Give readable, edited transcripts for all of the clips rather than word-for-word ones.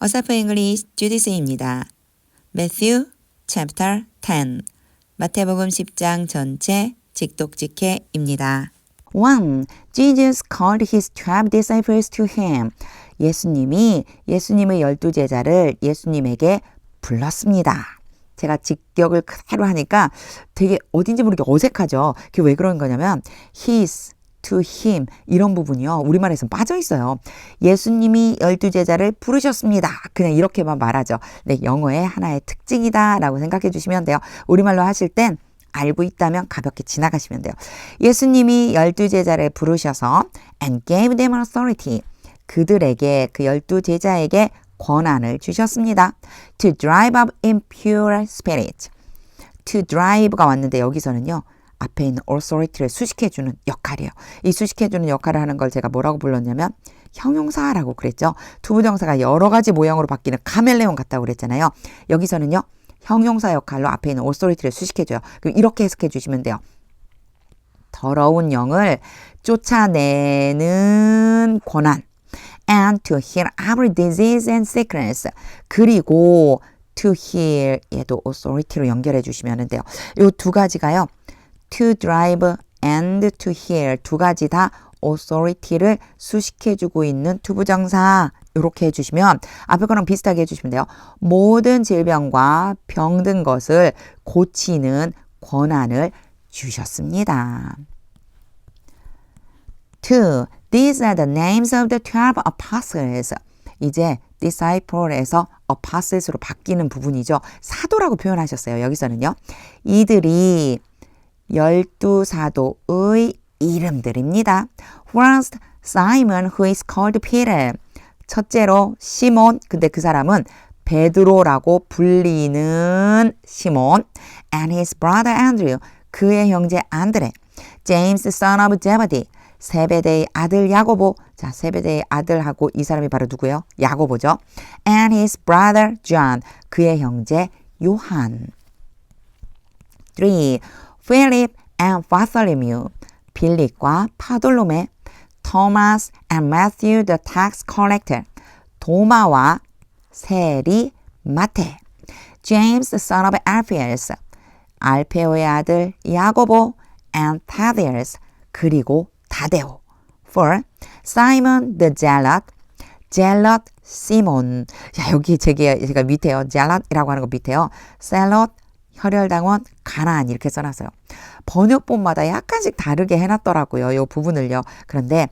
어사프 잉글리시 주디스입니다. Matthew chapter 10 마태복음 10장 전체 직독직해입니다. 1. Jesus called his 12 disciples to him. 예수님의 12제자를 예수님에게 불렀습니다. 제가 직역을 그대로 하니까 되게 어딘지 모르게 어색하죠. 그게 왜 그런 거냐면 his, to him 이런 부분이요. 우리말에서는 빠져 있어요. 예수님이 12제자를 부르셨습니다. 그냥 이렇게만 말하죠. 네, 영어의 하나의 특징이다 라고 생각해 주시면 돼요. 우리말로 하실 땐 알고 있다면 가볍게 지나가시면 돼요. 예수님이 12제자를 부르셔서 and gave them authority. 그들에게 그 12제자에게 권한을 주셨습니다. To drive out impure spirits. To drive가 왔는데 여기서는요. 앞에 있는 authority를 수식해주는 역할이에요. 이 수식해주는 역할을 하는 걸 제가 뭐라고 불렀냐면 형용사라고 그랬죠. 투부정사가 여러 가지 모양으로 바뀌는 카멜레온 같다고 그랬잖아요. 여기서는요. 형용사 역할로 앞에 있는 authority를 수식해줘요. 그럼 이렇게 해석해 주시면 돼요. 더러운 영을 쫓아내는 권한. And to heal every disease and sickness. 그리고 to heal 얘도 authority로 연결해 주시면 돼요. 이 두 가지가요. to drive and to heal 두 가지 다 authority를 수식해주고 있는 투부정사 이렇게 해주시면 앞에 거랑 비슷하게 해주시면 돼요. 모든 질병과 병든 것을 고치는 권한을 주셨습니다. 2. These are the names of the 12 apostles. 이제 disciple에서 apostles로 바뀌는 부분이죠. 사도라고 표현하셨어요. 여기서는요. 이들이 12사도의 이름들입니다. First, Simon, who is called Peter. 첫째로 시몬, 근데 그 사람은 베드로라고 불리는 시몬. And his brother Andrew, 그의 형제 안드레. James, son of Zebedee, 세베대의 아들 야고보. 자, 세베대의 아들하고 이 사람이 바로 누구예요? 야고보죠. And his brother John, 그의 형제 요한. 3. Philip and Bartholomew, 빌립과 파돌로메. Thomas and Matthew the tax collector, 도마와 세리 마테. James the son of Alphaeus, 알페오의 아들 야고보. And Thaddeus, 그리고 다데오. 4. Simon the zealot, zealot 시몬. 자, 여기 제가 밑에요. zealot이라고 하는 거 밑에요. zealot 혈혈당원 가나안 이렇게 써놨어요. 번역본마다 약간씩 다르게 해놨더라고요. 이 부분을요. 그런데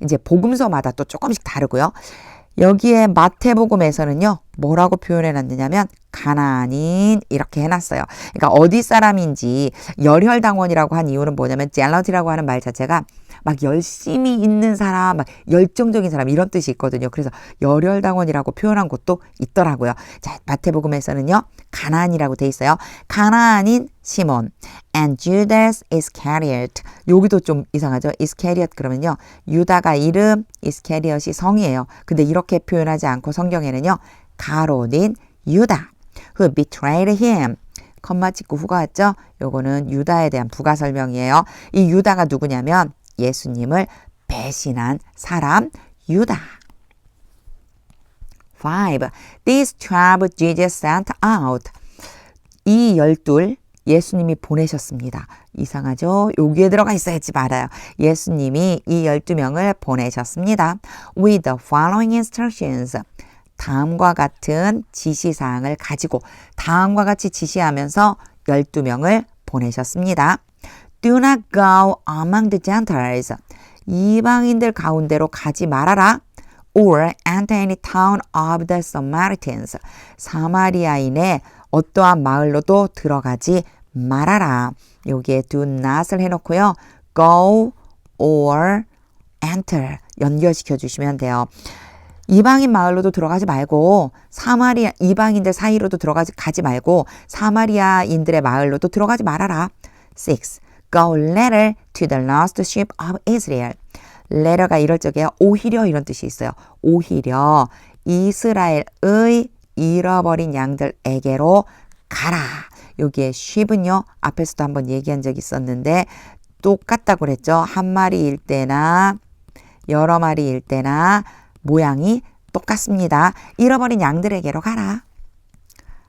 이제 복음서마다 또 조금씩 다르고요. 여기에 마태복음에서는요. 뭐라고 표현해놨느냐면 가나안인 이렇게 해놨어요. 그러니까 어디 사람인지 열혈당원이라고 한 이유는 뭐냐면 젤러티라고 하는 말 자체가 막 열심히 있는 사람, 막 열정적인 사람 이런 뜻이 있거든요. 그래서 열혈당원이라고 표현한 곳도 있더라고요. 자, 마태복음에서는요. 가나안이라고 돼 있어요. 가나안인 시몬 and Judas Iscariot. 여기도 좀 이상하죠. Iscariot 그러면요. 유다가 이름, 이스케리엇이 성이에요. 근데 이렇게 표현하지 않고 성경에는요. 가롯인 유다 who betrayed him. 컴마 찍고 후가 왔죠. 요거는 유다에 대한 부가 설명이에요. 이 유다가 누구냐면 예수님을 배신한 사람 유다. 5. These 12 Jesus sent out. 이 12 예수님이 보내셨습니다. 이상하죠? 여기에 들어가 있어야지 말아요. 예수님이 이 12명을 보내셨습니다. With the following instructions. 다음과 같은 지시사항을 가지고 다음과 같이 지시하면서 12명을 보내셨습니다. Do not go among the Gentiles. 이방인들 가운데로 가지 말아라. Or enter any town of the Samaritans. 사마리아인의 어떠한 마을로도 들어가지 말아라. 여기에 do not을 해놓고요. Go or enter 연결시켜 주시면 돼요. 이방인 마을로도 들어가지 말고 사마리아 이방인들 사이로도 가지 말고 사마리아인들의 마을로도 들어가지 말아라. 6. Go later to the lost sheep of Israel. letter가 이럴 적에 오히려 이런 뜻이 있어요. 오히려 이스라엘의 잃어버린 양들에게로 가라. 여기에 sheep은요. 앞에서도 한번 얘기한 적이 있었는데 똑같다고 그랬죠. 한 마리일 때나 여러 마리일 때나 모양이 똑같습니다. 잃어버린 양들에게로 가라.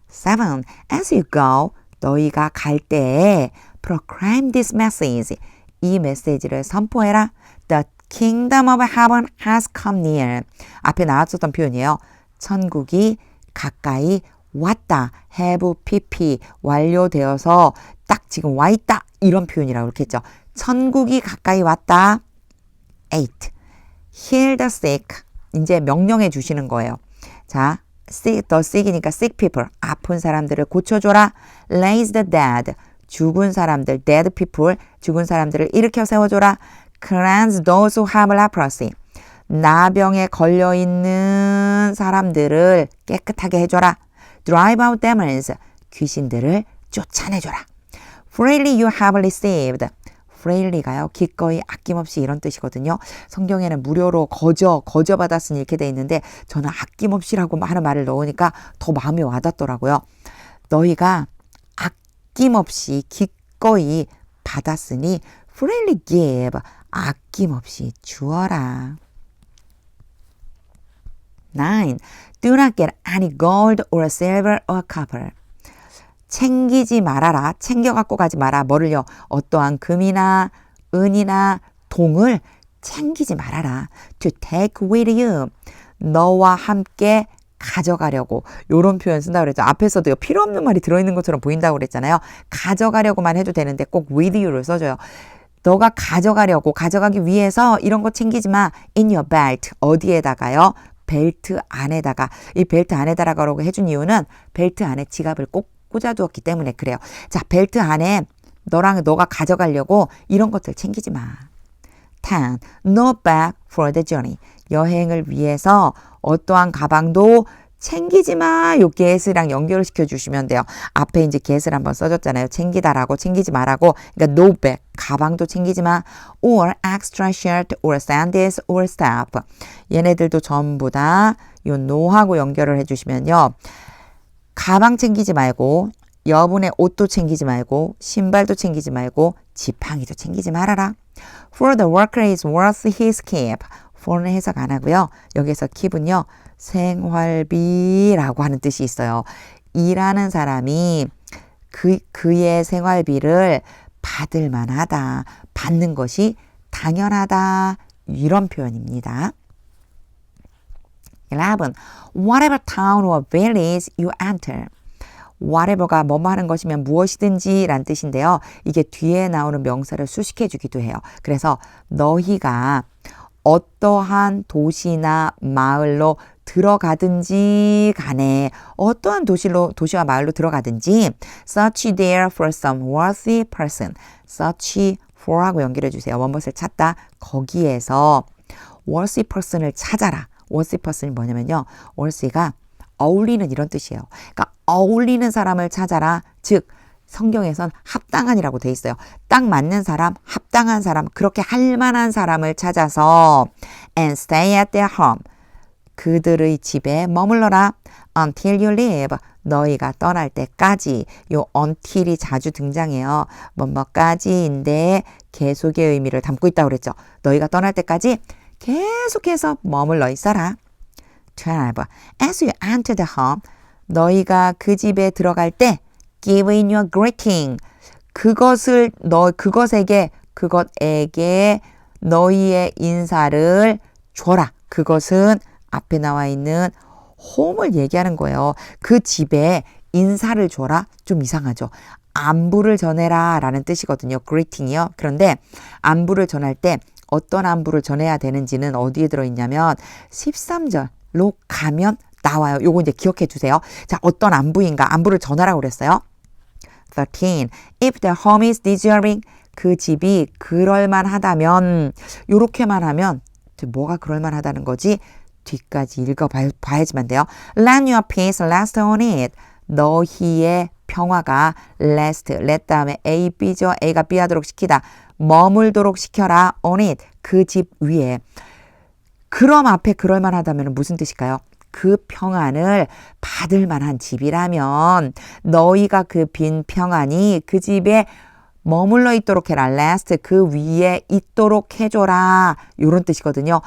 7. As you go, 너희가 갈 때 proclaim this message. 이 메시지를 선포해라. The kingdom of heaven has come near. 앞에 나왔었던 표현이에요. 천국이 가까이 왔다. have pp 완료되어서 딱 지금 와 있다. 이런 표현이라고 그렇게 했죠. 천국이 가까이 왔다. 8. Heal the sick. 이제 명령해 주시는 거예요. 자, the sick이니까 sick people. 아픈 사람들을 고쳐줘라. Raise the dead. 죽은 사람들, dead people. 죽은 사람들을 일으켜 세워줘라. Cleanse those who have leprosy. 나병에 걸려있는 사람들을 깨끗하게 해줘라. Drive out demons. 귀신들을 쫓아내줘라. Freely you have received. freely가요. 기꺼이 아낌없이 이런 뜻이거든요. 성경에는 무료로 거저 받았으니 이렇게 돼 있는데 저는 아낌없이라고 하는 말을 넣으니까 더 마음이 와닿더라고요. 너희가 아낌없이 기꺼이 받았으니 freely give. 아낌없이 주어라. 9. Do not get any gold or silver or copper. 챙기지 말아라. 챙겨 갖고 가지 마라. 뭐를요? 어떠한 금이나 은이나 동을 챙기지 말아라. To take with you. 너와 함께 가져가려고. 요런 표현 쓴다고 그랬죠. 앞에서도요. 필요 없는 말이 들어있는 것처럼 보인다고 그랬잖아요. 가져가려고만 해도 되는데 꼭 with you를 써줘요. 너가 가져가려고 가져가기 위해서 이런 거 챙기지 마. In your belt. 어디에다가요? 벨트 안에다가. 이 벨트 안에다가라고 해준 이유는 벨트 안에 지갑을 꼭 꽂아두었기 때문에 그래요. 자, 벨트 안에 너가 가져가려고 이런 것들 챙기지 마. 10. No bag for the journey. 여행을 위해서 어떠한 가방도 챙기지 마. 요 get이랑 연결을 시켜주시면 돼요. 앞에 이제 get을 한번 써줬잖아요. 챙기다라고 챙기지 마라고. 그러니까 no bag. 가방도 챙기지 마. Or extra shirt or sandals or staff. 얘네들도 전부 다 요 no하고 연결을 해주시면요. 가방 챙기지 말고 여분의 옷도 챙기지 말고 신발도 챙기지 말고 지팡이도 챙기지 말아라. For the worker is worth his keep. for는 해석 안 하고요. 여기서 keep은요. 생활비라고 하는 뜻이 있어요. 일하는 사람이 그의 생활비를 받을 만하다. 받는 것이 당연하다. 이런 표현입니다. 11. Whatever town or village you enter. whatever가 뭐뭐 하는 것이면 무엇이든지 란 뜻인데요. 이게 뒤에 나오는 명사를 수식해 주기도 해요. 그래서 너희가 어떠한 도시나 마을로 들어가든지 간에 어떠한 도시와 마을로 들어가든지 search there for some worthy person. search for하고 연결해 주세요. 원것을 찾다. 거기에서 worthy person을 찾아라. worthy person이 뭐냐면요. worthy가 어울리는 이런 뜻이에요. 그러니까 어울리는 사람을 찾아라. 즉 성경에선 합당한이라고 돼 있어요. 딱 맞는 사람, 합당한 사람, 그렇게 할 만한 사람을 찾아서 and stay at their home. 그들의 집에 머물러라. until you leave. 너희가 떠날 때까지. 요 until이 자주 등장해요. 뭐뭐까지인데 계속의 의미를 담고 있다고 그랬죠. 너희가 떠날 때까지 계속해서 머물러 있어라. 12. As you enter the home. 너희가 그 집에 들어갈 때 give in your greeting. 그것에게 너희의 인사를 줘라. 그것은 앞에 나와 있는 home을 얘기하는 거예요. 그 집에 인사를 줘라. 좀 이상하죠. 안부를 전해라 라는 뜻이거든요. greeting이요. 그런데 안부를 전할 때 어떤 안부를 전해야 되는지는 어디에 들어있냐면 13절로 가면 나와요. 요거 이제 기억해 두세요. 자, 어떤 안부인가? 안부를 전하라고 그랬어요. 13. If the home is deserving. 그 집이 그럴만하다면 요렇게만 하면 뭐가 그럴만하다는 거지? 뒤까지 읽어봐야지만 돼요. Let your peace rest on it. 너희의 평화가 rest, let 다음에 A, B죠. A가 B 하도록 시키다. 머물도록 시켜라. on it. 그 집 위에. 그럼 앞에 그럴만하다면 무슨 뜻일까요? 그 평안을 받을 만한 집이라면 너희가 그 빈 평안이 그 집에 머물러 있도록 해라. last 그 위에 있도록 해줘라. 이런 뜻이거든요.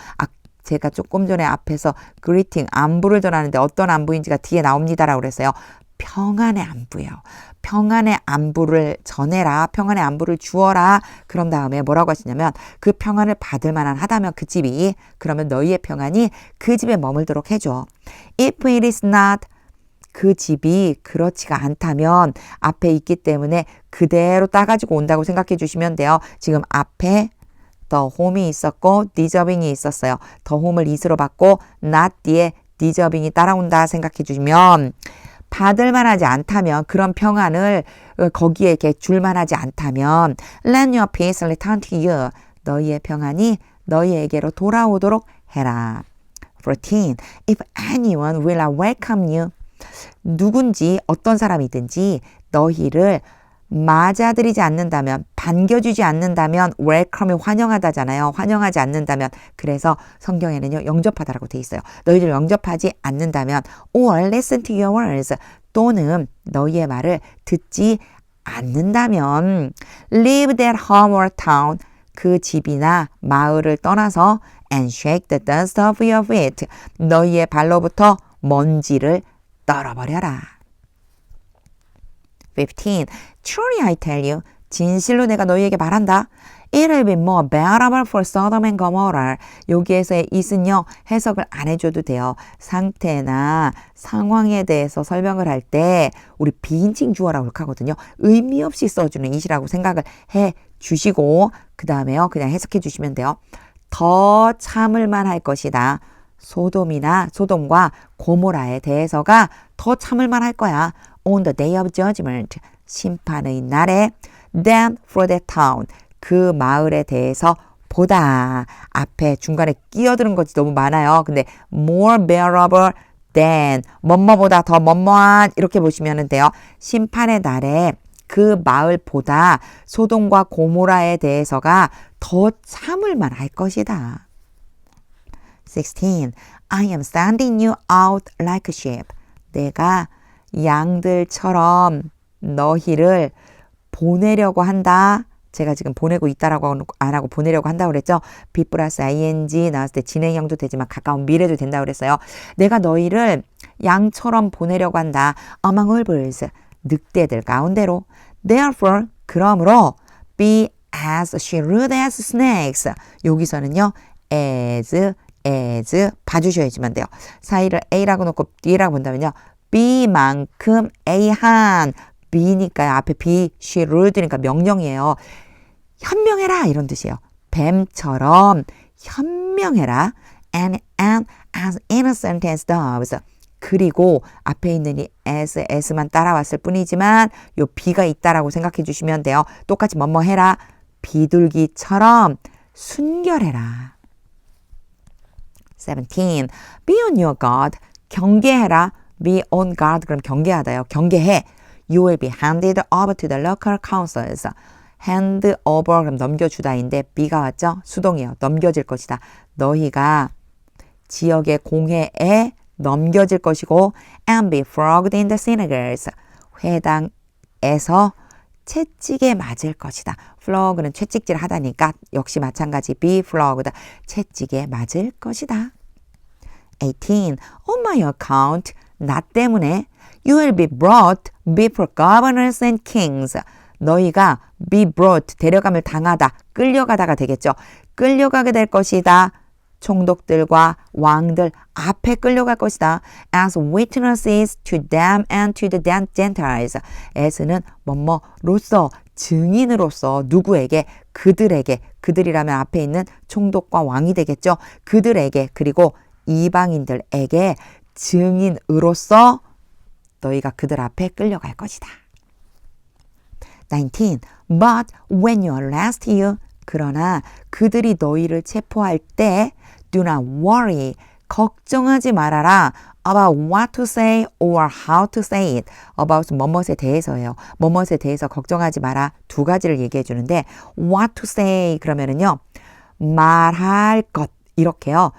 제가 조금 전에 앞에서 greeting, 안부를 전하는데 어떤 안부인지가 뒤에 나옵니다라고 그랬어요. 평안의 안부예요. 평안의 안부를 전해라. 평안의 안부를 주어라. 그런 다음에 뭐라고 하시냐면 그 평안을 받을 만한 하다면 그 집이 그러면 너희의 평안이 그 집에 머물도록 해줘. If it is not 그 집이 그렇지가 않다면 앞에 있기 때문에 그대로 따가지고 온다고 생각해 주시면 돼요. 지금 앞에 the home이 있었고 deserving이 있었어요. the home을 is로 받고 not 뒤에 deserving이 따라온다 생각해 주시면 받을 만하지 않다면 그런 평안을 거기에 이렇게 줄 만하지 않다면 let your peace return to you. 너희의 평안이 너희에게로 돌아오도록 해라. 14. If anyone will welcome you. 누군지 어떤 사람이든지 너희를 맞아들이지 않는다면 반겨주지 않는다면 welcome이 환영하다잖아요. 환영하지 않는다면 그래서 성경에는요 영접하다라고 돼 있어요. 너희를 영접하지 않는다면 or listen to your words 또는 너희의 말을 듣지 않는다면 leave that home or town 그 집이나 마을을 떠나서 and shake the dust off your feet 너희의 발로부터 먼지를 떨어버려라. 15. Truly I tell you, 진실로 내가 너희에게 말한다. It will be more bearable for Sodom and Gomorrah. 여기에서의 it은요, 해석을 안 해줘도 돼요. 상태나 상황에 대해서 설명을 할 때 우리 비인칭 주어라고 이렇게 하거든요. 의미 없이 써주는 it이라고 생각을 해 주시고 그 다음에요, 그냥 해석해 주시면 돼요. 더 참을만 할 것이다. 소돔과 고모라에 대해서가 더 참을만 할 거야. On the day of judgment, 심판의 날에 than for that town, 그 마을에 대해서 보다. 앞에 중간에 끼어드는 것이 너무 많아요. 근데 more bearable than, 뭐뭐보다 더 뭐뭐한 이렇게 보시면 돼요. 심판의 날에 그 마을보다 소돔과 고모라에 대해서가 더 참을만 할 것이다. 16. I am sending you out like a sheep. 내가 양들처럼 너희를 보내려고 한다. 제가 지금 보내고 있다라고 안 하고 보내려고 한다고 그랬죠. be 플러스 ing 나왔을 때 진행형도 되지만 가까운 미래도 된다고 그랬어요. 내가 너희를 양처럼 보내려고 한다. among all birds, 늑대들 가운데로. therefore, 그러므로 be as shrewd as snakes. 여기서는요. as 봐주셔야지만 돼요. 사이를 A라고 놓고 D라고 본다면요. B만큼 A한 B니까요. 앞에 B, shrewd니까 명령이에요. 현명해라 이런 뜻이에요. 뱀처럼 현명해라. And as innocent as doves. 그리고 앞에 있는 이 as만 따라왔을 뿐이지만 요 B가 있다라고 생각해 주시면 돼요. 똑같이 뭐뭐 해라. 비둘기처럼 순결해라. 17. Be on your guard. 경계해라. Be on guard. 그럼 경계하다요. 경계해. You will be handed over to the local councils. hand over 그럼 넘겨주다인데 be가 왔죠? 수동이에요. 넘겨질 것이다. 너희가 지역의 공회에 넘겨질 것이고 and be flogged in the synagogues. 회당에서 채찍에 맞을 것이다. flogg는 채찍질 하다니까 역시 마찬가지 be flogged. 채찍에 맞을 것이다. 18. On my account. 나 때문에 you will be brought before governors and kings. 너희가 be brought, 데려감을 당하다, 끌려가다가 되겠죠. 끌려가게 될 것이다. 총독들과 왕들 앞에 끌려갈 것이다. As witnesses to them and to the Gentiles. as는 뭐뭐로서, 증인으로서 누구에게? 그들에게. 그들이라면 앞에 있는 총독과 왕이 되겠죠. 그들에게 그리고 이방인들에게 증인으로서 너희가 그들 앞에 끌려갈 것이다. 19. But when you arrest you, 그러나 그들이 너희를 체포할 때 do not worry, 걱정하지 말아라. about what to say or how to say it. about 뭐뭇에 대해서예요. 뭐뭇에 대해서 걱정하지 마라. 두 가지를 얘기해 주는데 what to say 그러면은요. 말할 것 이렇게요.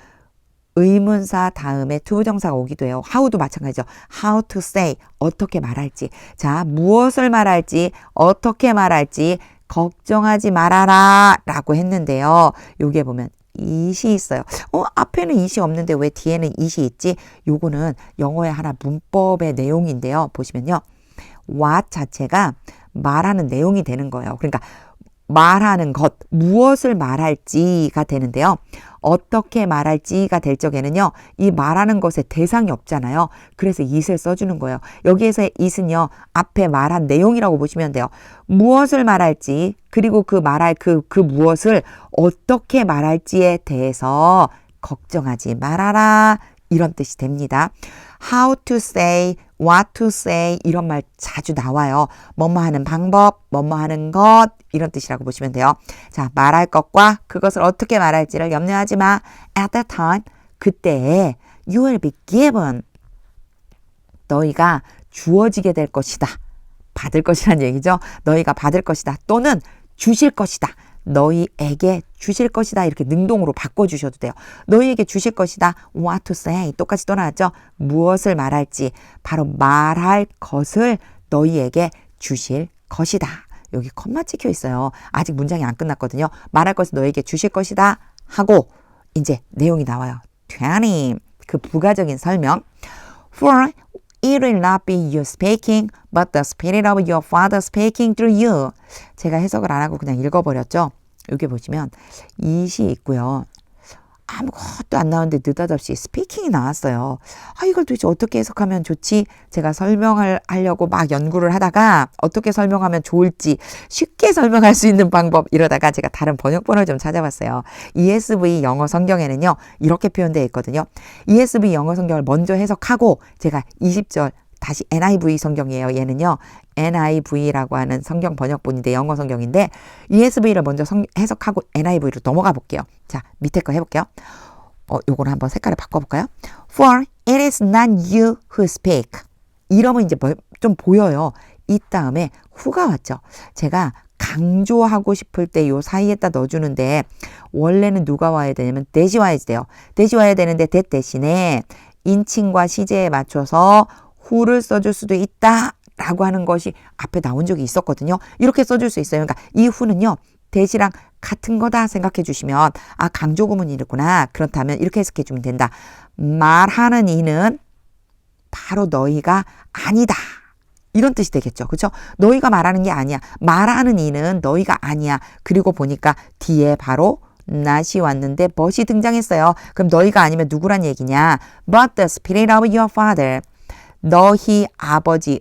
의문사 다음에 투부정사가 오기도 해요. how도 마찬가지죠. how to say, 어떻게 말할지. 자, 무엇을 말할지, 어떻게 말할지 걱정하지 말아라 라고 했는데요. 여기에 보면 it이 있어요. 앞에는 it이 없는데 왜 뒤에는 it이 있지? 요거는 영어의 하나 문법의 내용인데요. 보시면요. what 자체가 말하는 내용이 되는 거예요. 그러니까 말하는 것, 무엇을 말할지가 되는데요. 어떻게 말할지가 될 적에는요. 이 말하는 것에 대상이 없잖아요. 그래서 it을 써주는 거예요. 여기에서의 it은요. 앞에 말한 내용이라고 보시면 돼요. 무엇을 말할지 그리고 그 말할 그 무엇을 어떻게 말할지에 대해서 걱정하지 말아라. 이런 뜻이 됩니다. How to say, what to say 이런 말 자주 나와요. 뭐뭐 하는 방법, 뭐뭐 하는 것 이런 뜻이라고 보시면 돼요. 자, 말할 것과 그것을 어떻게 말할지를 염려하지 마. At that time, 그때에 you will be given. 너희가 주어지게 될 것이다. 받을 것이란 얘기죠. 너희가 받을 것이다. 또는 주실 것이다. 너희에게 주실 것이다. 이렇게 능동으로 바꿔주셔도 돼요. 너희에게 주실 것이다. What to say. 똑같이 또 나왔죠. 무엇을 말할지. 바로 말할 것을 너희에게 주실 것이다. 여기 컴마 찍혀 있어요. 아직 문장이 안 끝났거든요. 말할 것을 너희에게 주실 것이다. 하고 이제 내용이 나와요. 20. 그 부가적인 설명. For it will not be you speaking, but the spirit of your father speaking through you. 제가 해석을 안 하고 그냥 읽어버렸죠. 여기 보시면 it이 있고요. 아무것도 안 나오는데 느닷없이 스피킹이 나왔어요. 이걸 도대체 어떻게 해석하면 좋지? 제가 설명을 하려고 막 연구를 하다가 어떻게 설명하면 좋을지 쉽게 설명할 수 있는 방법 이러다가 제가 다른 번역본을 좀 찾아봤어요. ESV 영어 성경에는요. 이렇게 표현되어 있거든요. ESV 영어 성경을 먼저 해석하고 제가 20절 다시 NIV 성경이에요. 얘는요. NIV라고 하는 성경 번역본인데 영어 성경인데 ESV를 먼저 해석하고 NIV로 넘어가 볼게요. 자, 밑에 거 해볼게요. 요거를 한번 색깔을 바꿔볼까요? For it is not you who speak. 이러면 이제 좀 보여요. 이 다음에 who가 왔죠. 제가 강조하고 싶을 때 요 사이에다 넣어주는데 원래는 누가 와야 되냐면 that이 와야 돼요. that이 와야 되는데 that 대신에 인칭과 시제에 맞춰서 who를 써줄 수도 있다 라고 하는 것이 앞에 나온 적이 있었거든요. 이렇게 써줄 수 있어요. 그러니까 이 who는요. that이랑 같은 거다 생각해 주시면 강조 구문이구나. 그렇다면 이렇게 해석해 주면 된다. 말하는 이는 바로 너희가 아니다. 이런 뜻이 되겠죠. 그렇죠? 너희가 말하는 게 아니야. 말하는 이는 너희가 아니야. 그리고 보니까 뒤에 바로 not이 왔는데 but이 등장했어요. 그럼 너희가 아니면 누구란 얘기냐? But the spirit of your father. 너희 아버지의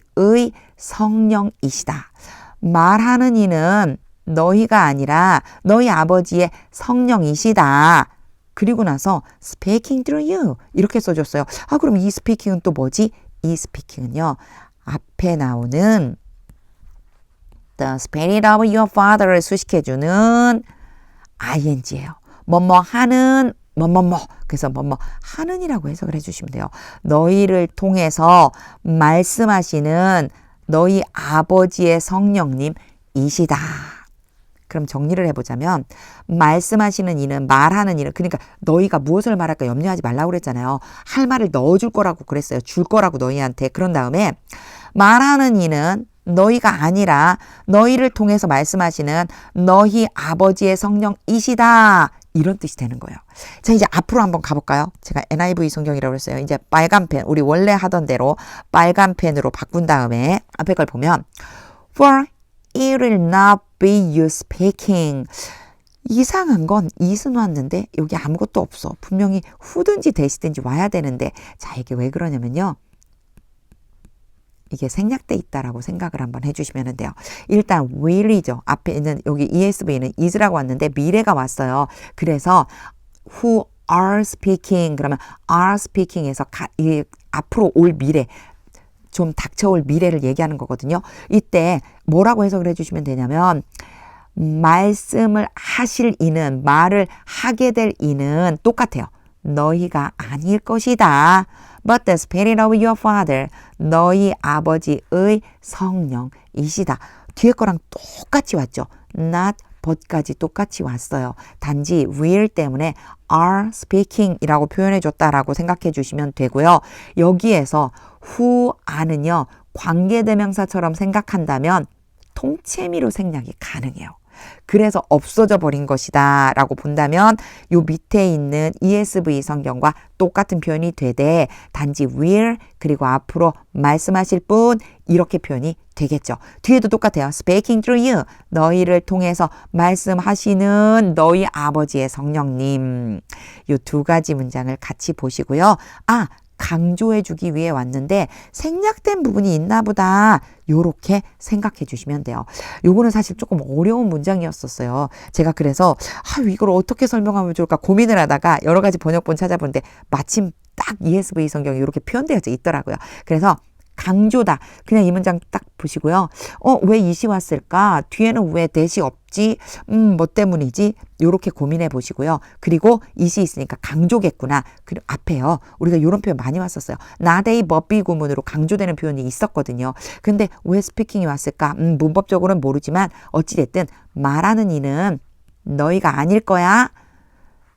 성령이시다. 말하는 이는 너희가 아니라 너희 아버지의 성령이시다. 그리고 나서 speaking through you 이렇게 써줬어요. 그럼 이 speaking은 또 뭐지? 이 speaking은요. 앞에 나오는 the spirit of your father를 수식해주는 ing예요. 뭐뭐 하는 뭐뭐뭐 그래서 뭐뭐 하는이라고 해석을 해주시면 돼요. 너희를 통해서 말씀하시는 너희 아버지의 성령님이시다. 그럼 정리를 해보자면 말씀하시는 이는 말하는 이는 그러니까 너희가 무엇을 말할까 염려하지 말라고 그랬잖아요. 할 말을 넣어줄 거라고 그랬어요. 줄 거라고 너희한테. 그런 다음에 말하는 이는 너희가 아니라 너희를 통해서 말씀하시는 너희 아버지의 성령이시다. 이런 뜻이 되는 거예요. 자, 이제 앞으로 한번 가볼까요? 제가 NIV 성경이라고 했어요. 이제 빨간 펜, 우리 원래 하던 대로 빨간 펜으로 바꾼 다음에 앞에 걸 보면 For it will not be you speaking. 이상한 건 it은 왔는데 여기 아무것도 없어. 분명히 who든지 that이든지 와야 되는데 자, 이게 왜 그러냐면요. 이게 생략돼 있다라고 생각을 한번 해주시면 돼요. 일단 will이죠. 앞에 있는 여기 ESV는 is라고 왔는데 미래가 왔어요. 그래서 who are speaking 그러면 are speaking에서 앞으로 올 미래 좀 닥쳐올 미래를 얘기하는 거거든요. 이때 뭐라고 해석을 해주시면 되냐면 말씀을 하실 이는 말을 하게 될 이는 똑같아요. 너희가 아닐 것이다. But the spirit of your father, 너희 아버지의 성령이시다. 뒤에 거랑 똑같이 왔죠. Not but까지 똑같이 왔어요. 단지 will 때문에 are speaking이라고 표현해줬다라고 생각해 주시면 되고요. 여기에서 who are는요. 관계대명사처럼 생각한다면 통채미로 생략이 가능해요. 그래서 없어져 버린 것이다 라고 본다면 요 밑에 있는 ESV 성경과 똑같은 표현이 되되 단지 will 그리고 앞으로 말씀하실 분 이렇게 표현이 되겠죠. 뒤에도 똑같아요. Speaking through you. 너희를 통해서 말씀하시는 너희 아버지의 성령님. 요 두 가지 문장을 같이 보시고요. 아, 강조해 주기 위해 왔는데 생략된 부분이 있나 보다. 요렇게 생각해 주시면 돼요. 요거는 사실 조금 어려운 문장이었었어요. 제가 그래서 이걸 어떻게 설명하면 좋을까 고민을 하다가 여러 가지 번역본 찾아보는데 마침 딱 ESV 성경이 이렇게 표현되어 있더라고요. 그래서 강조다. 그냥 이 문장 딱 보시고요. 왜 이시 왔을까? 뒤에는 왜 대시 없지? 뭐 때문이지? 요렇게 고민해 보시고요. 그리고 이시 있으니까 강조겠구나. 그리고 앞에요. 우리가 요런 표현 많이 왔었어요. 나데이 법비 구문으로 강조되는 표현이 있었거든요. 근데 왜 스피킹이 왔을까? 문법적으로는 모르지만 어찌됐든 말하는 이는 너희가 아닐 거야.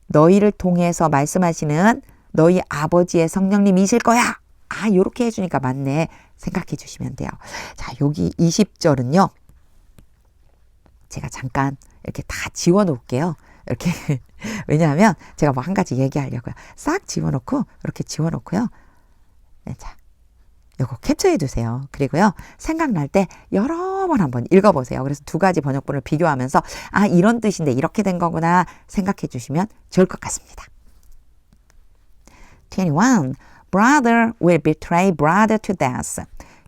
너희를 통해서 말씀하시는 너희 아버지의 성령님이실 거야. 요렇게 해주니까 맞네. 생각해 주시면 돼요. 자, 여기 20절은요. 제가 잠깐 이렇게 다 지워 놓을게요. 이렇게. 왜냐하면 제가 뭐 한 가지 얘기하려고요. 싹 지워 놓고, 이렇게 지워 놓고요. 네, 자, 요거 캡처해 두세요. 그리고요. 생각날 때 여러 번 한번 읽어보세요. 그래서 두 가지 번역본을 비교하면서 이런 뜻인데 이렇게 된 거구나 생각해 주시면 좋을 것 같습니다. 21. Brother will betray brother to death.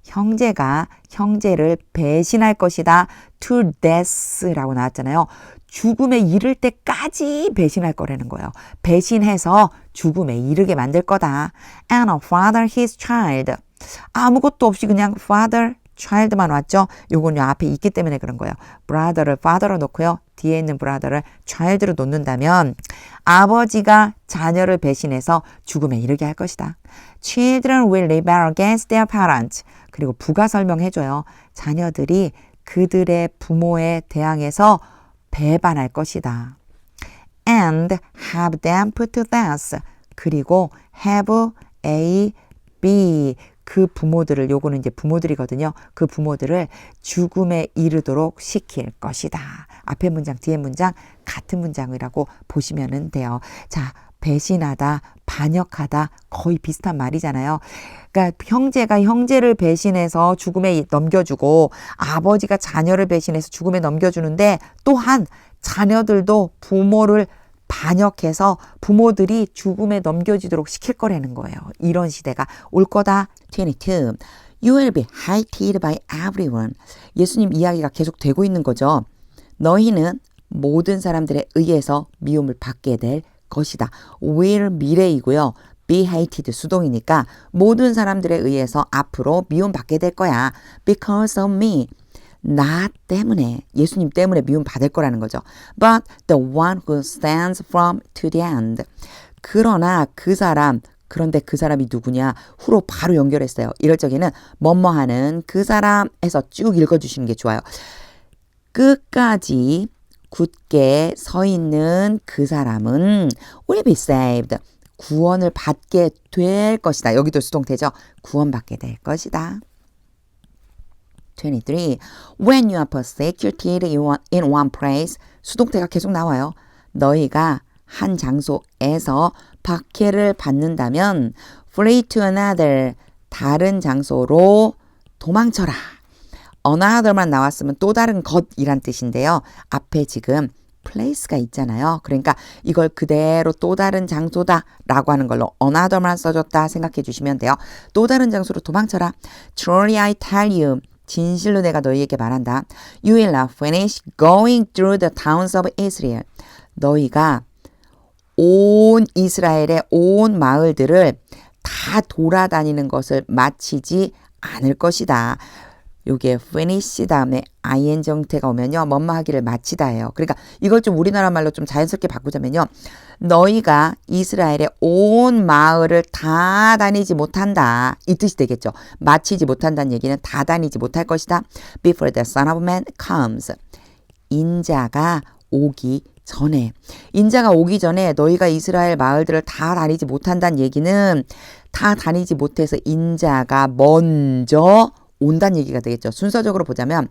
형제가 형제를 배신할 것이다. to death라고 나왔잖아요. 죽음에 이를 때까지 배신할 거라는 거예요. 배신해서 죽음에 이르게 만들 거다. And a father his child. 아무것도 없이 그냥 father, child만 왔죠. 요건 요 앞에 있기 때문에 그런 거예요. brother를 father로 놓고요. 뒤에 있는 brother를 child로 놓는다면 아버지가 자녀를 배신해서 죽음에 이르게 할 것이다. Children will rebel against their parents. 그리고 부가 설명해줘요. 자녀들이 그들의 부모에 대항해서 배반할 것이다. And have them put to death. 그리고 have A, B. 그 부모들을, 요거는 이제 부모들이거든요. 그 부모들을 죽음에 이르도록 시킬 것이다. 앞에 문장, 뒤에 문장 같은 문장이라고 보시면 돼요. 자, 배신하다, 반역하다 거의 비슷한 말이잖아요. 그러니까 형제가 형제를 배신해서 죽음에 넘겨주고 아버지가 자녀를 배신해서 죽음에 넘겨주는데 또한 자녀들도 부모를 반역해서 부모들이 죽음에 넘겨지도록 시킬 거라는 거예요. 이런 시대가 올 거다. 22. You will be hated by everyone. 예수님 이야기가 계속 되고 있는 거죠. 너희는 모든 사람들에 의해서 미움을 받게 될 것이다. will 미래이고요. be hated 수동이니까 모든 사람들에 의해서 앞으로 미움받게 될 거야. Because of me. 나 때문에, 예수님 때문에 미움 받을 거라는 거죠. But the one who stands from to the end. 그러나 그 사람, 그런데 그 사람이 누구냐? 후로 바로 연결했어요. 이럴 적에는 뭐뭐하는 그 사람에서 쭉 읽어주시는 게 좋아요. 끝까지 굳게 서 있는 그 사람은 will be saved. 구원을 받게 될 것이다. 여기도 수동태죠. 구원받게 될 것이다. 23. When you are persecuted in one place. 수동태가 계속 나와요. 너희가 한 장소에서 박해를 받는다면 flee to another. 다른 장소로 도망쳐라. another만 나왔으면 또 다른 것이란 뜻인데요. 앞에 지금 place가 있잖아요. 그러니까 이걸 그대로 또 다른 장소다 라고 하는 걸로 another만 써줬다 생각해 주시면 돼요. 또 다른 장소로 도망쳐라. Truly I tell you. 진실로 내가 너희에게 말한다. You will not finish going through the towns of Israel. 너희가 온 이스라엘의 온 마을들을 다 돌아다니는 것을 마치지 않을 것이다. 요게 finish 다음에 ing 형태가 오면요. 뭐뭐 하기를 마치다예요. 그러니까 이걸 좀 우리나라 말로 좀 자연스럽게 바꾸자면요. 너희가 이스라엘의 온 마을을 다 다니지 못한다. 이 뜻이 되겠죠. 마치지 못한다는 얘기는 다 다니지 못할 것이다. Before the Son of Man comes. 인자가 오기 전에. 인자가 오기 전에 너희가 이스라엘 마을들을 다 다니지 못한다는 얘기는 다 다니지 못해서 인자가 먼저 온다는 얘기가 되겠죠. 순서적으로 보자면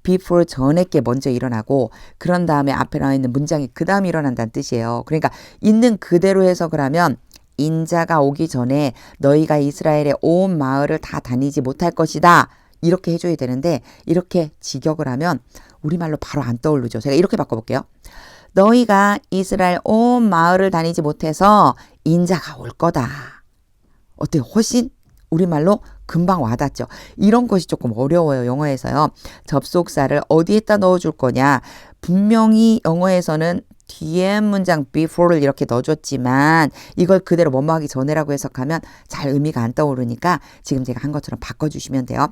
before 전에 게 먼저 일어나고 그런 다음에 앞에 나와 있는 문장이 그 다음에 일어난다는 뜻이에요. 그러니까 있는 그대로 해석을 하면 인자가 오기 전에 너희가 이스라엘의 온 마을을 다 다니지 못할 것이다. 이렇게 해줘야 되는데 이렇게 직역을 하면 우리말로 바로 안 떠오르죠. 제가 이렇게 바꿔볼게요. 너희가 이스라엘 온 마을을 다니지 못해서 인자가 올 거다. 어때요? 훨씬 우리말로 금방 와닿죠. 이런 것이 조금 어려워요. 영어에서요. 접속사를 어디에다 넣어줄 거냐. 분명히 영어에서는 뒤에 문장 before를 이렇게 넣어줬지만 이걸 그대로 뭐뭐 하기 전에라고 해석하면 잘 의미가 안 떠오르니까 지금 제가 한 것처럼 바꿔주시면 돼요.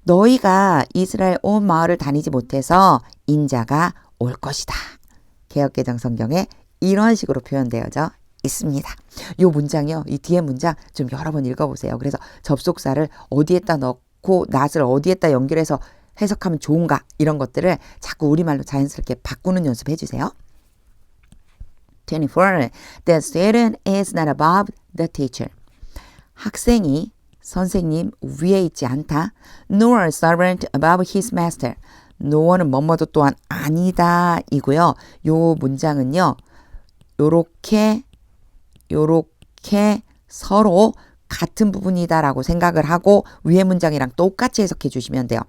너희가 이스라엘 온 마을을 다니지 못해서 인자가 올 것이다. 개역개정 성경에 이런 식으로 표현되어져 있습니다. 이 문장이요. 이 뒤에 문장 좀 여러 번 읽어보세요. 그래서 접속사를 어디에다 넣고 낫을 어디에다 연결해서 해석하면 좋은가 이런 것들을 자꾸 우리말로 자연스럽게 바꾸는 연습 해주세요. 24. The student is not above the teacher. 학생이 선생님 위에 있지 않다. Nor a servant above his master. no는 뭐뭐도 또한 아니다 이고요. 요 문장은요. 요렇게 서로 같은 부분이다라고 생각을 하고 위에 문장이랑 똑같이 해석해 주시면 돼요.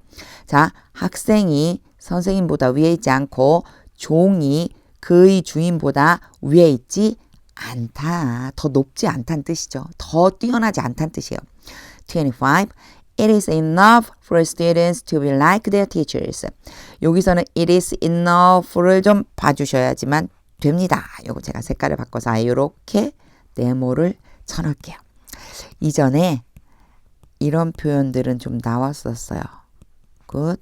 자, 학생이 선생님보다 위에 있지 않고 종이 그의 주인보다 위에 있지 않다. 더 높지 않다는 뜻이죠. 더 뛰어나지 않다는 뜻이에요. 25. It is enough for students to be like their teachers. 여기서는 it is enough를 좀 봐주셔야지만 됩니다. 요거 제가 색깔을 바꿔서 이렇게 네모를 쳐놓을게요. 이전에 이런 표현들은 좀 나왔었어요. good,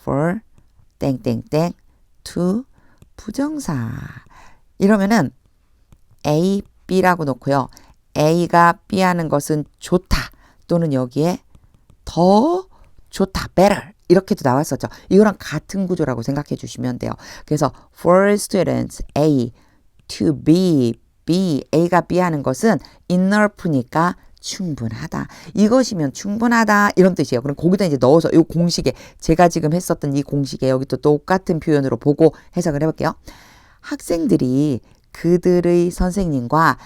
for, 땡땡땡, to, 부정사. 이러면은 A, B라고 놓고요. A가 B 하는 것은 좋다. 또는 여기에 더 좋다. better. 이렇게도 나왔었죠. 이거랑 같은 구조라고 생각해 주시면 돼요. 그래서 for students A, to B, B, A가 B 하는 것은 enough니까 충분하다. 이것이면 충분하다. 이런 뜻이에요. 그럼 거기다 이제 넣어서 이 공식에 제가 지금 했었던 이 공식에 여기 또 똑같은 표현으로 보고 해석을 해볼게요. 학생들이 그들의 선생님과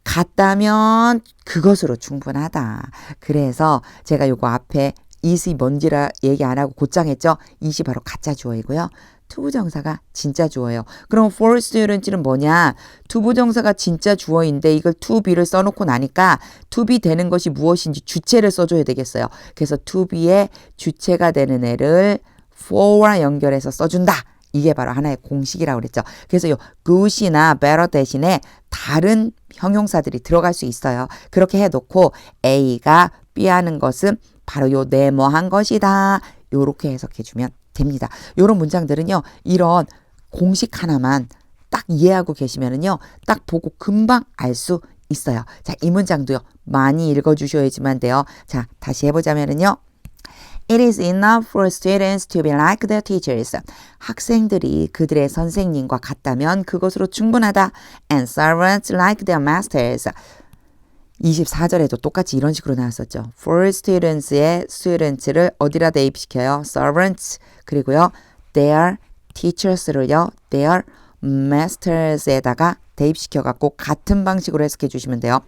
같다면 그것으로 충분하다. 그래서 제가 요거 앞에 is이 뭔지라 얘기 안 하고 곧장 했죠. is이 바로 가짜 주어이고요. 투부정사가 진짜 주어예요. 그럼 for students는 뭐냐? 투부정사가 진짜 주어인데 이걸 to be를 써놓고 나니까 to be 되는 것이 무엇인지 주체를 써줘야 되겠어요. 그래서 to be의 주체가 되는 애를 for와 연결해서 써준다. 이게 바로 하나의 공식이라고 그랬죠. 그래서 요 good이나 better 대신에 다른 형용사들이 들어갈 수 있어요. 그렇게 해놓고 A가 B 하는 것은 바로 요 네모한 것이다. 요렇게 해석해주면 됩니다. 요런 문장들은요. 이런 공식 하나만 딱 이해하고 계시면은요. 딱 보고 금방 알 수 있어요. 자, 이 문장도요. 많이 읽어주셔야지만 돼요. 자, 다시 해보자면은요. It is enough for students to be like their teachers. 학생들이 그들의 선생님과 같다면 그것으로 충분하다. And servants like their masters. 24절에도 똑같이 이런 식으로 나왔었죠. For students의 students를 어디다 대입시켜요? servants 그리고요. their teachers를요. their masters에다가 대입시켜갖고 같은 방식으로 해석해 주시면 돼요.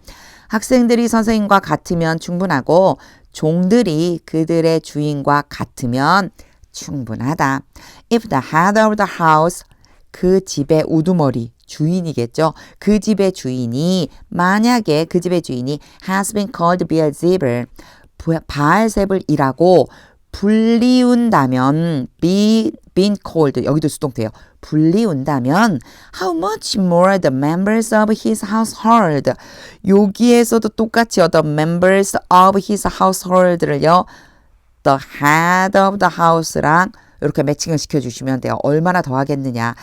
학생들이 선생님과 같으면 충분하고 종들이 그들의 주인과 같으면 충분하다. If the head of the house, 그 집의 우두머리, 주인이겠죠. 그 집의 주인이 만약에 그 집의 주인이 has been called Beelzebul, 바알세불이라고 불리운다면 been called 여기도 수동태예요. 불리운다면 how much more the members of his household 여기에서도 똑같이 the members of his household를요 the head of the house랑 이렇게 매칭을 시켜주시면 돼요. 얼마나 더 하겠느냐.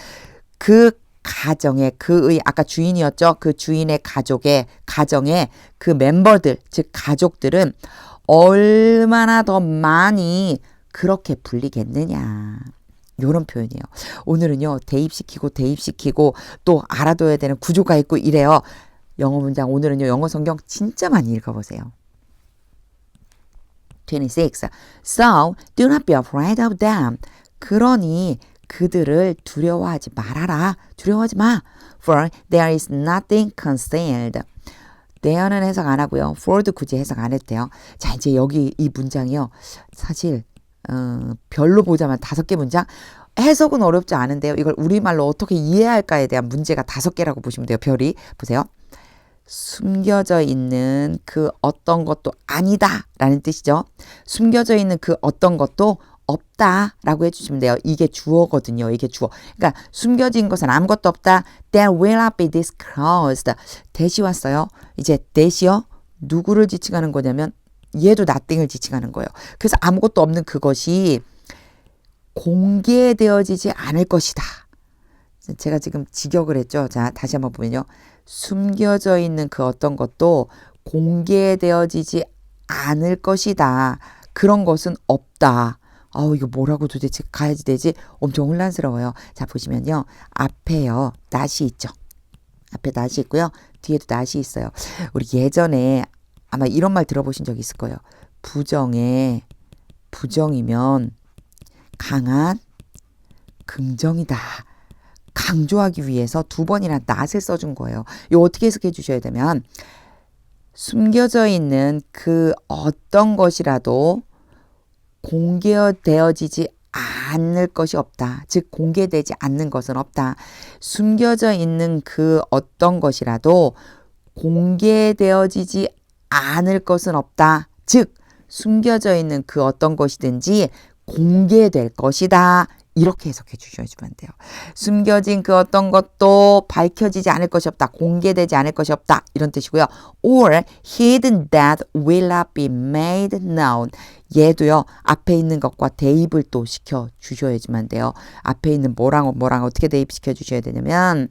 그 가정의 그의 아까 주인이었죠. 그 주인의 가정의 그 멤버들 즉 가족들은 얼마나 더 많이 그렇게 불리겠느냐. 이런 표현이에요. 오늘은요. 대입시키고 또 알아둬야 되는 구조가 있고 이래요. 영어 문장 오늘은요. 영어 성경 진짜 많이 읽어보세요. 26. So do not be afraid of them. 그러니 그들을 두려워하지 말아라. 두려워하지 마. For there is nothing concealed. there는 해석 안 하고요. for도 굳이 해석 안 해도 돼요. 자, 이제 여기 이 문장이요. 사실 별로 보자면 5개 문장. 해석은 어렵지 않은데요. 이걸 우리말로 어떻게 이해할까에 대한 문제가 5개라고 보시면 돼요. 별이. 보세요. 숨겨져 있는 그 어떤 것도 아니다 라는 뜻이죠. 숨겨져 있는 그 어떤 것도 없다 라고 해주시면 돼요. 이게 주어거든요. 이게 주어. 그러니까 숨겨진 것은 아무것도 없다. There will not be disclosed. 대시 왔어요. 이제 대시요. 누구를 지칭하는 거냐면 얘도 nothing을 지칭하는 거예요. 그래서 아무것도 없는 그것이 공개되어지지 않을 것이다. 제가 지금 직역을 했죠. 자, 다시 한번 보면요. 숨겨져 있는 그 어떤 것도 공개되어지지 않을 것이다. 그런 것은 없다. 이거 뭐라고 도대체 가야지 되지? 엄청 혼란스러워요. 자, 보시면요. 앞에요. not이 있죠. 앞에 not이 있고요. 뒤에도 not이 있어요. 우리 예전에 아마 이런 말 들어보신 적 있을 거예요. 부정이면 강한 긍정이다. 강조하기 위해서 2번이나 not을 써준 거예요. 이거 어떻게 해석해 주셔야 되면 숨겨져 있는 그 어떤 것이라도 공개되어지지 않을 것이 없다. 즉 공개되지 않는 것은 없다. 숨겨져 있는 그 어떤 것이라도 공개되어지지 않을 것은 없다. 즉 숨겨져 있는 그 어떤 것이든지 공개될 것이다. 이렇게 해석해 주셔야지만 돼요. 숨겨진 그 어떤 것도 밝혀지지 않을 것이 없다. 공개되지 않을 것이 없다. 이런 뜻이고요. Or hidden that will not be made known. 얘도요. 앞에 있는 것과 대입을 또 시켜 주셔야지만 돼요. 앞에 있는 뭐랑 어떻게 대입시켜 주셔야 되냐면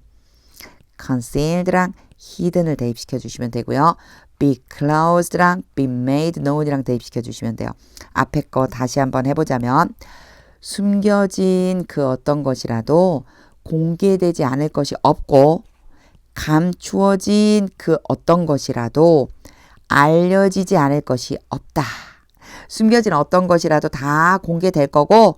concealed랑 hidden을 대입시켜 주시면 되고요. be closed랑 be made known이랑 대입시켜 주시면 돼요. 앞에 거 다시 한번 해보자면 숨겨진 그 어떤 것이라도 공개되지 않을 것이 없고 감추어진 그 어떤 것이라도 알려지지 않을 것이 없다. 숨겨진 어떤 것이라도 다 공개될 거고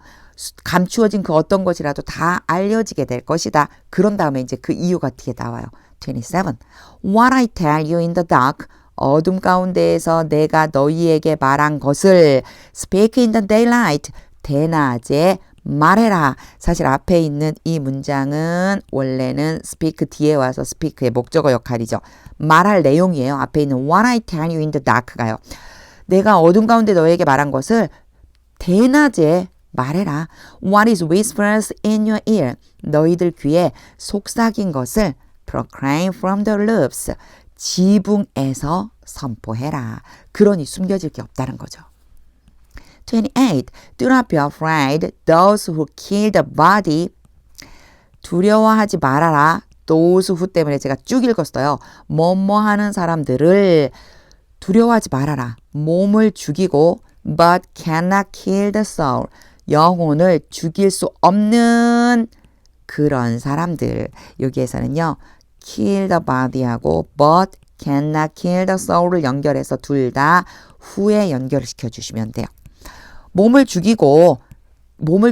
감추어진 그 어떤 것이라도 다 알려지게 될 것이다. 그런 다음에 이제 그 이유가 뒤에 나와요. 27. What I tell you in the dark. 어둠 가운데에서 내가 너희에게 말한 것을 speak in the daylight. 대낮에 말해라. 사실 앞에 있는 이 문장은 원래는 speak 뒤에 와서 speak의 목적어 역할이죠. 말할 내용이에요. 앞에 있는 what I tell you in the dark가요. 내가 어둠 가운데 너에게 말한 것을 대낮에 말해라. What is whispers in your ear? 너희들 귀에 속삭인 것을 proclaim from the roofs. 지붕에서 선포해라. 그러니 숨겨질 게 없다는 거죠. 28. Do not be afraid. Those who kill the body. 두려워하지 말아라. Those who 때문에 제가 쭉 읽었어요. 뭐뭐 하는 사람들을 두려워하지 말아라. 몸을 죽이고 but cannot kill the soul. 영혼을 죽일 수 없는 그런 사람들. 여기에서는요. kill the body하고 but cannot kill the soul을 연결해서 둘 다 후에 연결을 시켜주시면 돼요. 몸을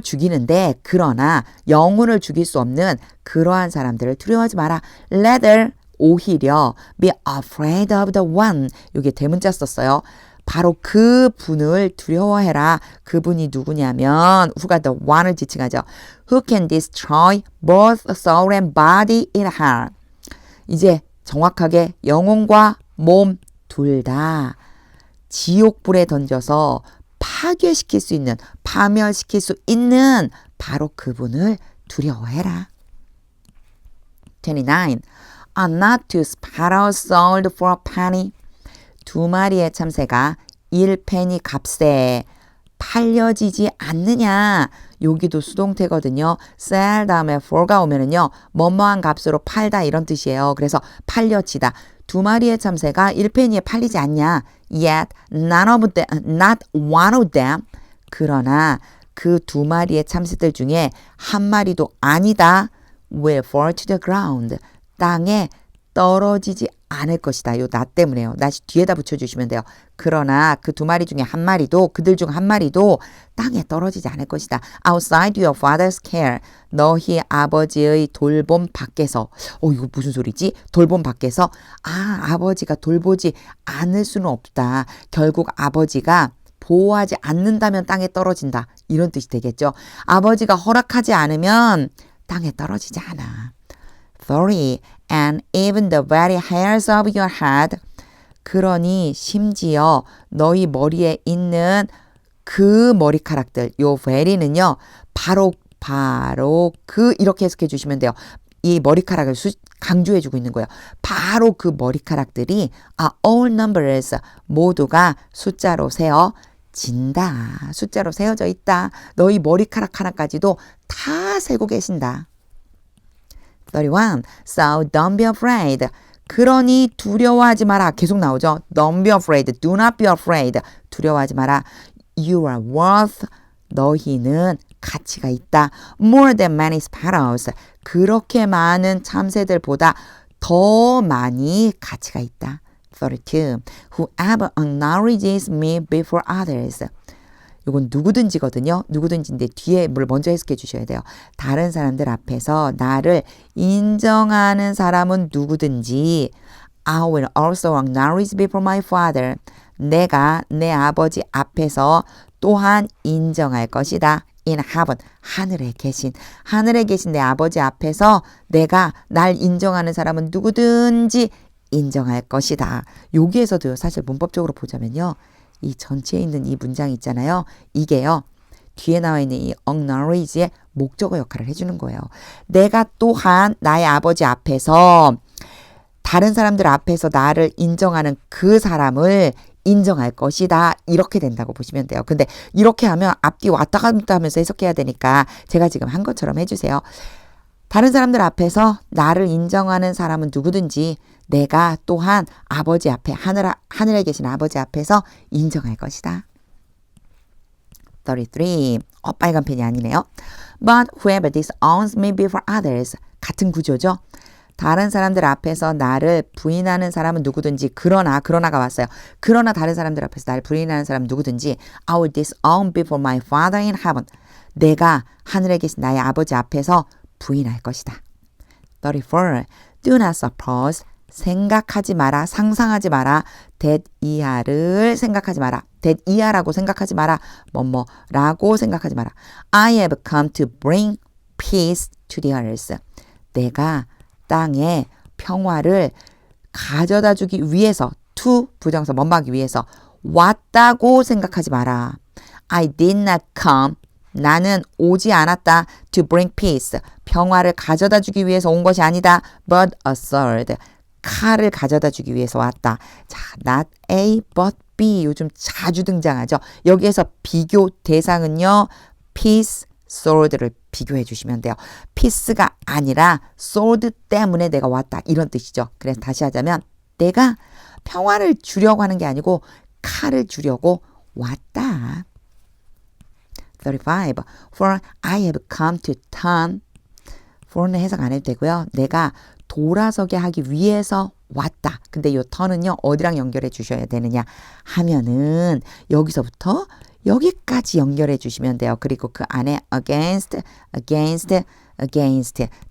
죽이는데 그러나 영혼을 죽일 수 없는 그러한 사람들을 두려워하지 마라. Rather 오히려 be afraid of the one. 여기에 대문자 썼어요. 바로 그 분을 두려워해라. 그분이 누구냐면 후가 the one을 지칭하죠. Who can destroy both soul and body in hell. 이제 정확하게 영혼과 몸 둘 다 지옥불에 던져서 파괴시킬 수 있는, 파멸시킬 수 있는 바로 그분을 두려워해라. 29. Are not two sparrows sold for a penny? 2마리의 참새가 1페니 값에 팔려지지 않느냐. 여기도 수동태거든요. sell 다음에 for가 오면은요. 뭐뭐한 값으로 팔다 이런 뜻이에요. 그래서 팔려지다. 2마리의 참새가 1페니에 팔리지 않냐. Yet not one of them. 그러나 그 2마리의 참새들 중에 한 마리도 아니다. Will fall to the ground. 땅에 떨어지지 않을 것이다. 요 나 때문에요. 나시 뒤에다 붙여주시면 돼요. 그러나 그 두 마리 중에 한 마리도 그들 중 한 마리도 땅에 떨어지지 않을 것이다. Outside your father's care. 너희 아버지의 돌봄 밖에서. 이거 무슨 소리지? 돌봄 밖에서 아버지가 돌보지 않을 수는 없다. 결국 아버지가 보호하지 않는다면 땅에 떨어진다. 이런 뜻이 되겠죠. 아버지가 허락하지 않으면 땅에 떨어지지 않아. 30. And even the very hairs of your head. 그러니 심지어 너희 머리에 있는 그 머리카락들. 요 very는요. 바로 그 이렇게 해석해 주시면 돼요. 이 머리카락을 강조해 주고 있는 거예요. 바로 그 머리카락들이 all numbers 모두가 숫자로 세어진다. 숫자로 세어져 있다. 너희 머리카락 하나까지도 다 세고 계신다. 31. So don't be afraid. 그러니 두려워하지 마라. 계속 나오죠. Don't be afraid. Do not be afraid. 두려워하지 마라. You are worth. 너희는 가치가 있다. More than many sparrows. 그렇게 많은 참새들보다 더 많이 가치가 있다. 32. Whoever acknowledges me before others. 이건 누구든지거든요. 누구든지인데 뒤에 뭘 먼저 해석해 주셔야 돼요. 다른 사람들 앞에서 나를 인정하는 사람은 누구든지 I will also acknowledge before my father. 내가 내 아버지 앞에서 또한 인정할 것이다. In heaven. 하늘에 계신 내 아버지 앞에서 내가 날 인정하는 사람은 누구든지 인정할 것이다. 여기에서도 사실 문법적으로 보자면요. 이 전체에 있는 이 문장 있잖아요. 이게요. 뒤에 나와 있는 이 acknowledge의 목적어 역할을 해주는 거예요. 내가 또한 나의 아버지 앞에서 다른 사람들 앞에서 나를 인정하는 그 사람을 인정할 것이다. 이렇게 된다고 보시면 돼요. 근데 이렇게 하면 앞뒤 왔다 갔다 하면서 해석해야 되니까 제가 지금 한 것처럼 해주세요. 다른 사람들 앞에서 나를 인정하는 사람은 누구든지 내가 또한 아버지 앞에 하늘에 계신 아버지 앞에서 인정할 것이다. 33. 빨간 펜이 아니네요. But whoever disowns me before others. 같은 구조죠. 다른 사람들 앞에서 나를 부인하는 사람은 누구든지 그러나가 왔어요. 그러나 다른 사람들 앞에서 나를 부인하는 사람은 누구든지 I will disown before my father in heaven. 내가 하늘에 계신 나의 아버지 앞에서 부인할 것이다. 34. Do not suppose. 생각하지 마라. 상상하지 마라. that 이하를 생각하지 마라. that 이하라고 생각하지 마라. 뭐뭐라고 생각하지 마라. I have come to bring peace to the earth. 내가 땅에 평화를 가져다 주기 위해서 to 부정사 뭔하기 위해서 왔다고 생각하지 마라. I did not come. 나는 오지 않았다. To bring peace. 평화를 가져다 주기 위해서 온 것이 아니다. But a sword. 칼을 가져다 주기 위해서 왔다. 자, not A but B. 요즘 자주 등장하죠. 여기에서 비교 대상은요. peace, sword를 비교해 주시면 돼요. peace가 아니라 sword 때문에 내가 왔다. 이런 뜻이죠. 그래서 다시 하자면 내가 평화를 주려고 하는 게 아니고 칼을 주려고 왔다. 35. For I have come to turn. for는 해석 안 해도 되고요. 내가 돌아서게 하기 위해서 왔다. 근데 이 turn은요. 어디랑 연결해 주셔야 되느냐 하면은 여기서부터 여기까지 연결해 주시면 돼요. 그리고 그 안에 against.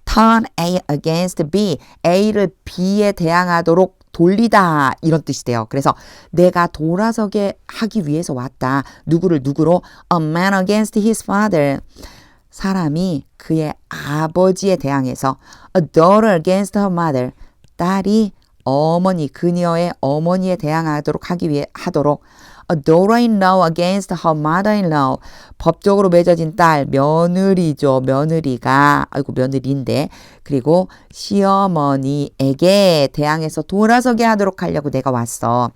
turn A against B. A를 B에 대항하도록 돌리다 이런 뜻이 돼요. 그래서 내가 돌아서게 하기 위해서 왔다. 누구로? A man against his father. 사람이 그의 아버지에 대항해서 A daughter against her mother. 딸이 그녀의 어머니에 대항하도록 하도록 A daughter-in-law against her mother-in-law. 법적으로 맺어진 딸, 며느리죠. 며느리인데. 그리고 시어머니에게 대항해서 돌아서게 하도록 하려고 내가 왔어.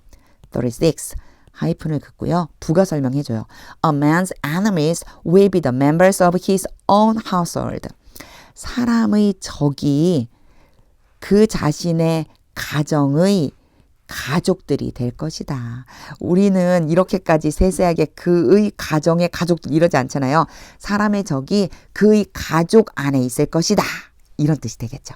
36. 하이픈을 긋고요. 부가 설명해줘요. A man's enemies will be the members of his own household. 사람의 적이 그 자신의 가정의 가족들이 될 것이다. 우리는 이렇게까지 세세하게 그의 가정의 가족들 이러지 않잖아요. 사람의 적이 그의 가족 안에 있을 것이다. 이런 뜻이 되겠죠.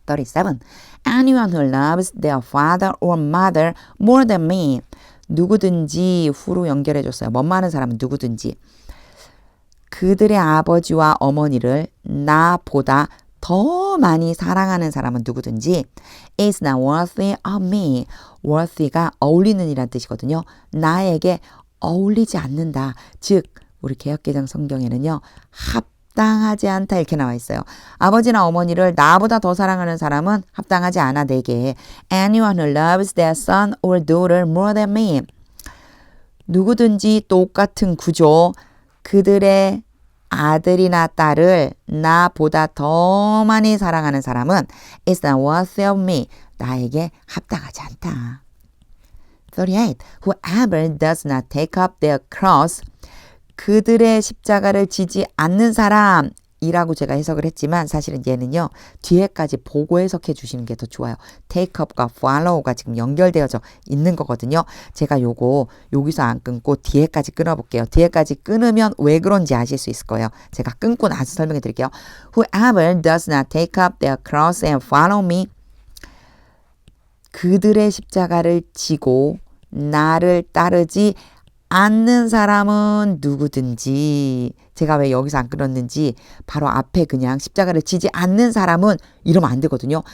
37. anyone who loves their father or mother more than me. 누구든지 후로 연결해줬어요. 뭐뭐 하는 사람은 누구든지. 그들의 아버지와 어머니를 나보다 더 많이 사랑하는 사람은 누구든지 is not worthy of me. worthy가 어울리는 이란 뜻이거든요. 나에게 어울리지 않는다. 즉 우리 개역개정 성경에는요. 합당하지 않다 이렇게 나와 있어요. 아버지나 어머니를 나보다 더 사랑하는 사람은 합당하지 않아 내게. Anyone who loves their son or daughter more than me. 누구든지 똑같은 구조. 그들의 아들이나 딸을 나보다 더 많이 사랑하는 사람은 is not worthy of me. 나에게 합당하지 않다. 38. Whoever does not take up their cross. 그들의 십자가를 지지 않는 사람이라고 제가 해석을 했지만 사실은 얘는요. 뒤에까지 보고 해석해 주시는 게 더 좋아요. take up과 follow가 지금 연결되어져 있는 거거든요. 제가 요거 여기서 안 끊고 뒤에까지 끊어볼게요. 뒤에까지 끊으면 왜 그런지 아실 수 있을 거예요. 제가 끊고 나서 설명해 드릴게요. Whoever does not take up their cross and follow me. 그들의 십자가를 지고 나를 따르지 않는 사람은 누구든지. 제가 왜 여기서 안 끊었는지 바로 앞에 그냥 십자가를 지지 않는 사람은 이러면 안 되거든요.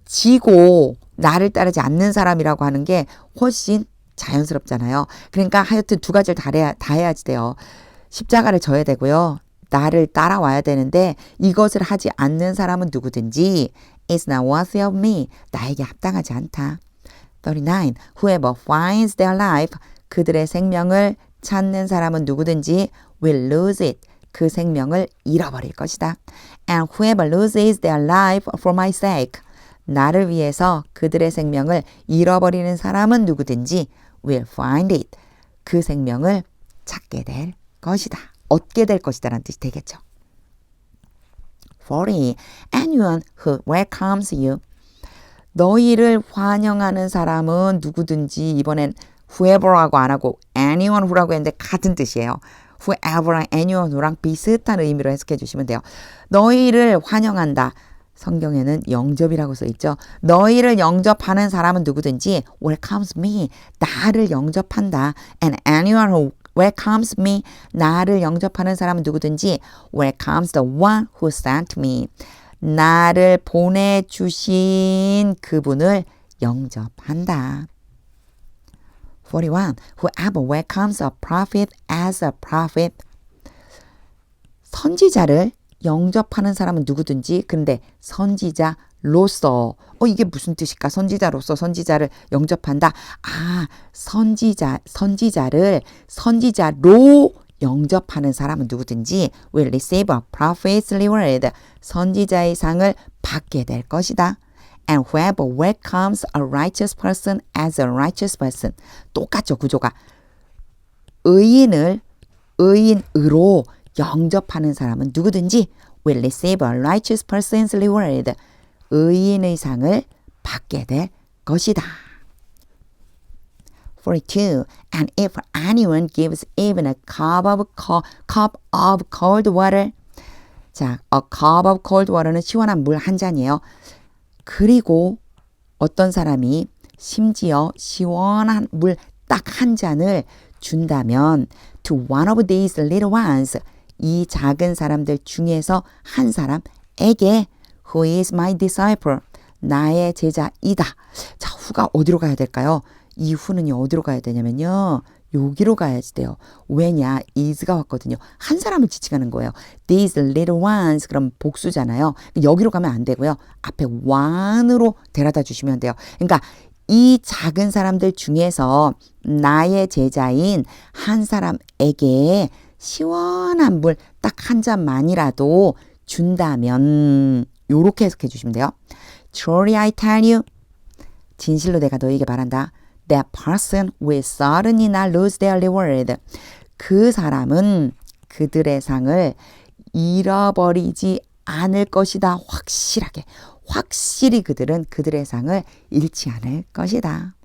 지고 나를 따르지 않는 사람이라고 하는 게 훨씬 자연스럽잖아요. 그러니까 하여튼 두 가지를 다 해야지 돼요. 십자가를 져야 되고요. 나를 따라와야 되는데 이것을 하지 않는 사람은 누구든지 is not worthy of me. 나에게 합당하지 않다. 39. Whoever finds their life. 그들의 생명을 찾는 사람은 누구든지 will lose it. 그 생명을 잃어버릴 것이다. And whoever loses their life for my sake. 나를 위해서 그들의 생명을 잃어버리는 사람은 누구든지 will find it. 그 생명을 찾게 될 것이다. 얻게 될 것이다 라는 뜻이 되겠죠. 40. Anyone who welcomes you. 너희를 환영하는 사람은 누구든지. 이번엔 whoever라고 안 하고 anyone who라고 했는데 같은 뜻이에요. whoever랑 anyone who랑 비슷한 의미로 해석해 주시면 돼요. 너희를 환영한다. 성경에는 영접이라고 써 있죠. 너희를 영접하는 사람은 누구든지 welcomes me. 나를 영접한다. And anyone who welcomes me. 나를 영접하는 사람은 누구든지 welcomes the one who sent me. 나를 보내주신 그분을 영접한다. 41. Whoever welcomes a prophet as a prophet. 선지자를 영접하는 사람은 누구든지. 근데 선지자로서 이게 무슨 뜻일까? 선지자로서 선지자를 영접한다. 아, 선지자를 선지자로 영접하는 사람은 누구든지 will receive a prophet's reward. 선지자의 상을 받게 될 것이다. And whoever welcomes a righteous person as a righteous person. 똑같죠, 구조가. 의인을 의인으로 영접하는 사람은 누구든지 will receive a righteous person's reward. 의인의 상을 받게 될 것이다. 42. And if anyone gives even a cup of cold water. 자, a cup of cold water는 시원한 물 한 잔이에요. 그리고 어떤 사람이 심지어 시원한 물 딱 한 잔을 준다면 to one of these little ones. 이 작은 사람들 중에서 한 사람에게 who is my disciple. 나의 제자이다. 자, 후가 어디로 가야 될까요? 이 후는요, 어디로 가야 되냐면요. 여기로 가야지 돼요. 왜냐? is가 왔거든요. 한 사람을 지칭하는 거예요. These little ones. 그럼 복수잖아요. 여기로 가면 안 되고요. 앞에 one으로 데려다 주시면 돼요. 그러니까 이 작은 사람들 중에서 나의 제자인 한 사람에게 시원한 물 딱 한 잔만이라도 준다면 요렇게 해석해 주시면 돼요. Truly I tell you. 진실로 내가 너에게 말한다. That person will certainly not lose their reward. 그 사람은 그들의 상을 잃어버리지 않을 것이다. 확실하게. 확실히 그들은 그들의 상을 잃지 않을 것이다.